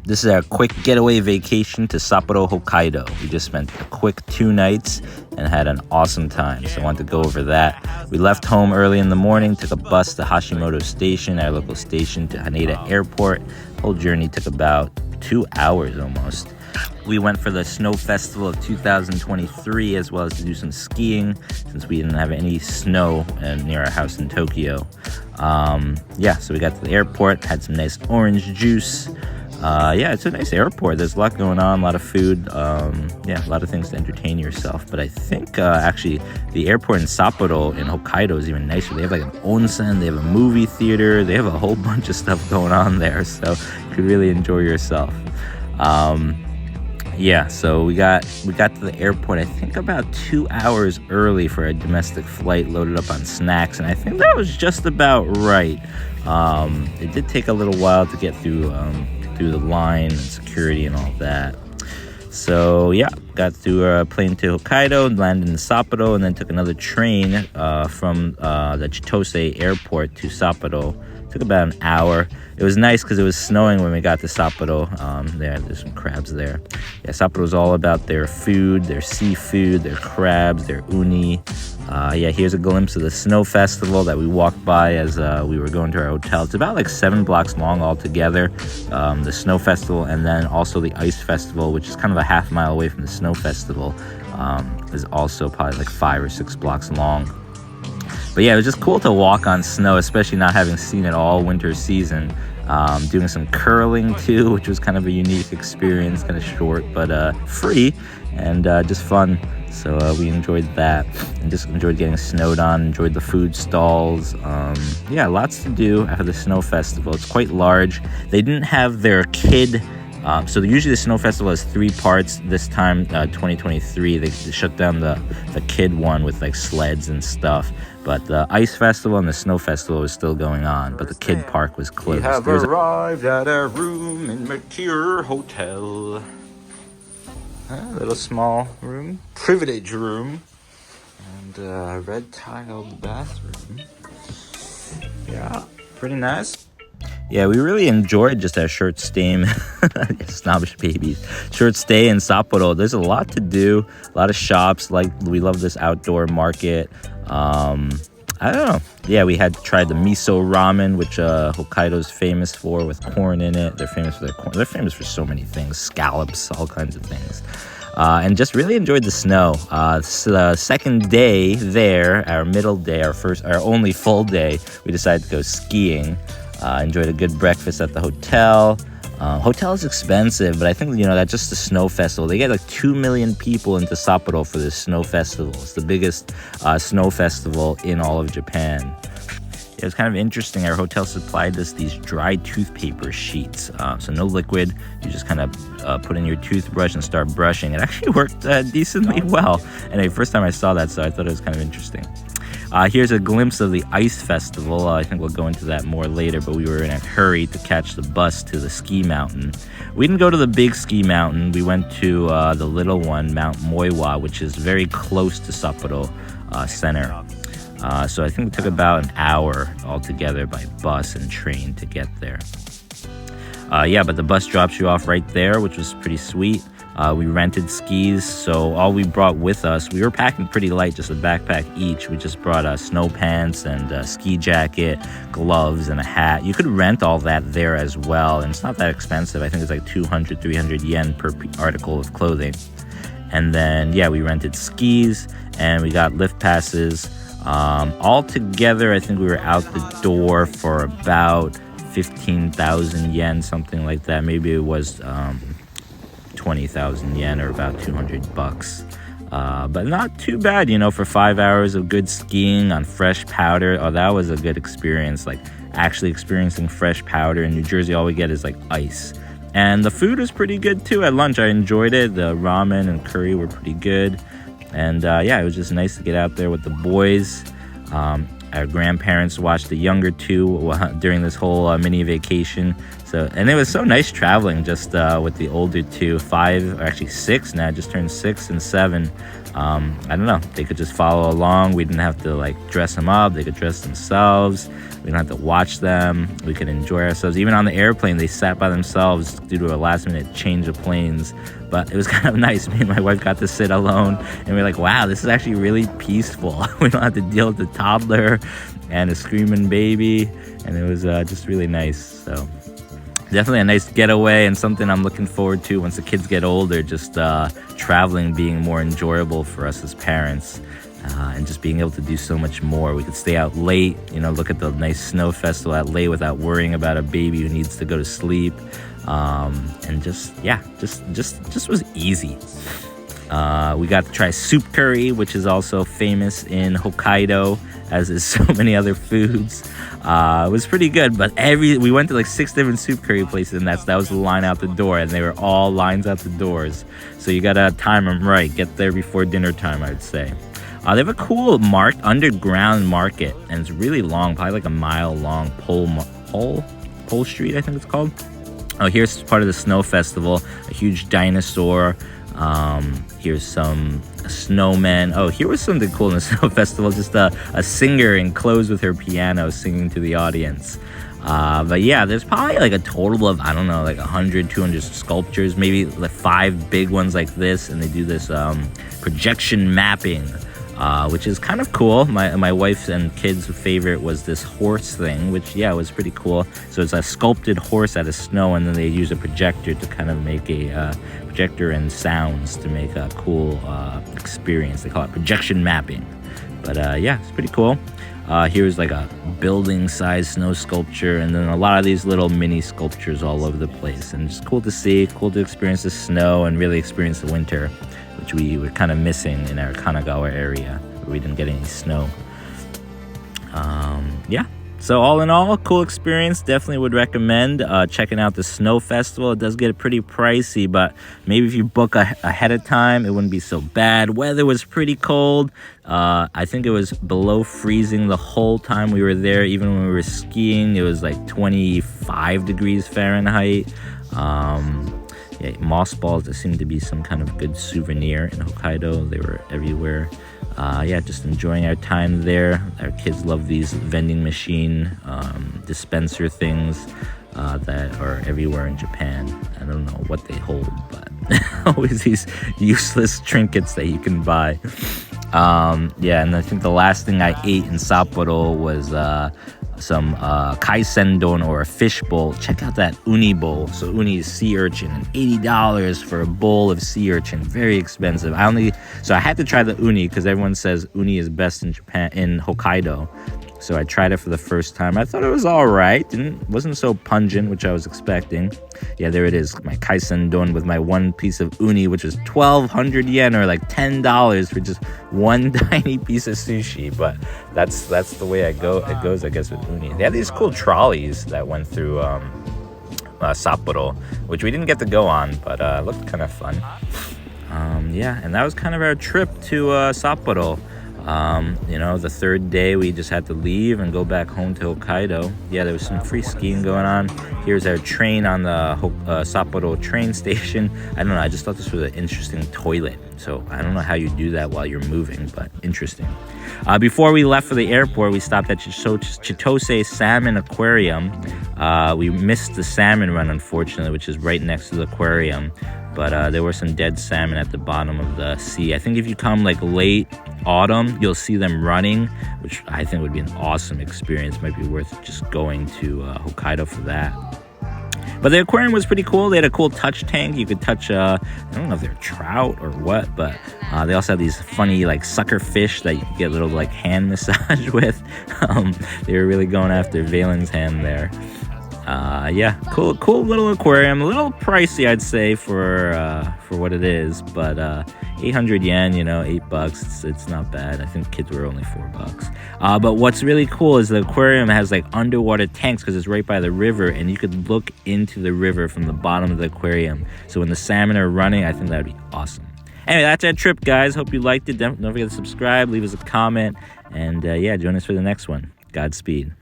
This is our quick getaway vacation to Sapporo, Hokkaido. We just spent a quick 2 nights and had an awesome time, so I wanted to go over that. We left home early in the morning, took a bus to Hashimoto Station, our local station, to Haneda Airport. The whole journey took about 2 hours almost. We went for the Snow Festival of 2023, as well as to do some skiing, since we didn't have any snow near our house in Tokyo. So we got to the airport, had some nice orange juice. It's a nice airport. There's a lot going on, a lot of food. A lot of things to entertain yourself. But I think actually the airport in Sapporo in Hokkaido is even nicer. They have like an onsen, they have a movie theater, they have a whole bunch of stuff going on there. So you could really enjoy yourself. So we got to the airport, I think about 2 hours early for a domestic flight, loaded up on snacks, and I think that was just about right. It did take a little while to get through the line and security and all that. So got through a plane to Hokkaido, landed in Sapporo, and then took another train from the Chitose Airport to Sapporo. Took about an hour. It was nice because it was snowing when we got to Sapporo. There's some crabs there. Sapporo's all about their food, their seafood, their crabs, their uni. Here's a glimpse of the Snow Festival that we walked by as we were going to our hotel. It's about like 7 blocks long altogether. The Snow Festival, and then also the Ice Festival, which is kind of a half mile away from the Snow Festival, is also probably like 5 or 6 blocks long. But it was just cool to walk on snow, especially not having seen it all winter season. Doing some curling too, which was kind of a unique experience, kind of short but free and just fun. So we enjoyed that and just enjoyed getting snowed on, enjoyed the food stalls. Lots to do after the Snow Festival. It's quite large. They didn't have their kid. So usually the Snow Festival has 3 parts. This time, 2023, they shut down the kid one with like sleds and stuff. But the Ice Festival and the Snow Festival was still going on, but the kid park was closed. We have arrived at our room in Mercure Hotel. A little small room, privilege room, and a red tiled bathroom. Pretty nice. We really enjoyed just our short stay, snobbish babies, short stay in Sapporo. There's a lot to do, a lot of shops. Like, we love this outdoor market. I don't know. We had tried the miso ramen, which Hokkaido's famous for, with corn in it. They're famous for their corn. They're famous for so many things, scallops, all kinds of things. And just really enjoyed the snow. The second day there, our middle day, our only full day, we decided to go skiing. Enjoyed a good breakfast at the hotel. Hotel is expensive, but I think, that's just the Snow Festival. They get like 2 million people into Sapporo for this Snow Festival. It's the biggest snow festival in all of Japan. It was kind of interesting. Our hotel supplied us these dry toothpaper sheets. So no liquid. You just kind of put in your toothbrush and start brushing. It actually worked decently well. And first time I saw that, so I thought it was kind of interesting. Here's a glimpse of the Ice Festival. I think we'll go into that more later, but we were in a hurry to catch the bus to the ski mountain. We didn't go to the big ski mountain. We went to the little one, Mount Moiwa, which is very close to Sapporo Center. So I think it took about an hour altogether by bus and train to get there. But the bus drops you off right there, which was pretty sweet. We rented skis, so all we brought with us, we were packing pretty light, just a backpack each. We just brought snow pants and a ski jacket, gloves, and a hat. You could rent all that there as well, and it's not that expensive. I think it's like 200, 300 yen per article of clothing. And then, we rented skis, and we got lift passes. All together, I think we were out the door for about 15,000 yen, something like that. Maybe it was 20,000 yen, or about $200. But not too bad, for 5 hours of good skiing on fresh powder. Oh, that was a good experience, like actually experiencing fresh powder. In New Jersey, all we get is like ice. And the food was pretty good too. At lunch, I enjoyed it. The ramen and curry were pretty good. And it was just nice to get out there with the boys. Our grandparents watched the younger two during this whole mini vacation, So, and it was so nice traveling just with the older two, 5 or actually 6 now, just turned 6 and 7. I don't know, they could just follow along. We didn't have to like dress them up. They could dress themselves. We didn't have to watch them. We could enjoy ourselves. Even on the airplane, they sat by themselves due to a last minute change of planes. But it was kind of nice. Me and my wife got to sit alone, and we were like, wow, this is actually really peaceful. We don't have to deal with the toddler and a screaming baby. And it was just really nice. So definitely a nice getaway, and something I'm looking forward to once the kids get older, just traveling being more enjoyable for us as parents. And just being able to do so much more. We could stay out late, look at the nice snow festival out late without worrying about a baby who needs to go to sleep. And just was easy. We got to try soup curry, which is also famous in Hokkaido, as is so many other foods. It was pretty good, but we went to like 6 different soup curry places, and that was the line out the door, and they were all lines out the doors. So you gotta time them right, get there before dinner time, I'd say. They have a cool underground market, and it's really long, probably like a mile long. Pole Street, I think it's called. Oh, here's part of the snow festival, a huge dinosaur. Here's some snowmen. Oh, here was something cool in the snow festival, just a singer in clothes with her piano singing to the audience. But yeah, there's probably like a total of, I don't know, like 100, 200 sculptures, maybe like 5 big ones like this, and they do this projection mapping. Which is kind of cool. My wife's and kids' favorite was this horse thing, which, yeah, was pretty cool. So it's a sculpted horse out of snow, and then they use a projector to kind of make a projector and sounds to make a cool experience. They call it projection mapping. But yeah, it's pretty cool. Here's like a building-sized snow sculpture, and then a lot of these little mini sculptures all over the place. And just cool to see, cool to experience the snow and really experience the winter, which we were kind of missing in our Kanagawa area, where we didn't get any snow. Yeah, so all in all, cool experience. Definitely would recommend checking out the snow festival. It does get pretty pricey, but maybe if you book ahead of time, it wouldn't be so bad. Weather was pretty cold. I think it was below freezing the whole time we were there. Even when we were skiing, it was like 25 degrees Fahrenheit. Yeah, moss balls, there seemed to be some kind of good souvenir in Hokkaido. They were everywhere. Yeah, just enjoying our time there. Our kids love these vending machine dispenser things that are everywhere in Japan. I don't know what they hold, but always these useless trinkets that you can buy. Yeah, and I think the last thing I ate in Sapporo was some kaisen don, or a fish bowl. Check out that uni bowl. So uni is sea urchin, and $80 for a bowl of sea urchin. Very expensive. So I had to try the uni because everyone says uni is best in Japan, in Hokkaido. So I tried it for the first time. I thought it was all right. Wasn't so pungent, which I was expecting. Yeah, there it is. My kaisen don with my one piece of uni, which was 1,200 yen, or like $10 for just one tiny piece of sushi. But that's the way it goes, I guess, with uni. They had these cool trolleys that went through Sapporo, which we didn't get to go on, but looked kind of fun. Yeah, and that was kind of our trip to Sapporo. The third day we just had to leave and go back home to Hokkaido. Yeah, there was some free skiing going on. Here's our train on the Sapporo train station. I don't know, I just thought this was an interesting toilet. So I don't know how you do that while you're moving, but interesting. Before we left for the airport, we stopped at Chitose Salmon Aquarium. We missed the salmon run, unfortunately, which is right next to the aquarium. But there were some dead salmon at the bottom of the sea. I think if you come like late autumn, you'll see them running, which I think would be an awesome experience. Might be worth just going to Hokkaido for that. But the aquarium was pretty cool. They had a cool touch tank. You could touch, I don't know if they're trout or what, but they also have these funny like sucker fish that you could get a little like hand massage with. They were really going after Valen's hand there. Yeah, cool little aquarium. A little pricey, I'd say, for what it is, but 800 yen, $8. It's not bad. I think kids were only $4. But what's really cool is the aquarium has like underwater tanks because it's right by the river, and you could look into the river from the bottom of the aquarium. So when the salmon are running, I think that would be awesome. Anyway, that's our trip, guys. Hope you liked it. Don't forget to subscribe, leave us a comment, and yeah, join us for the next one. Godspeed.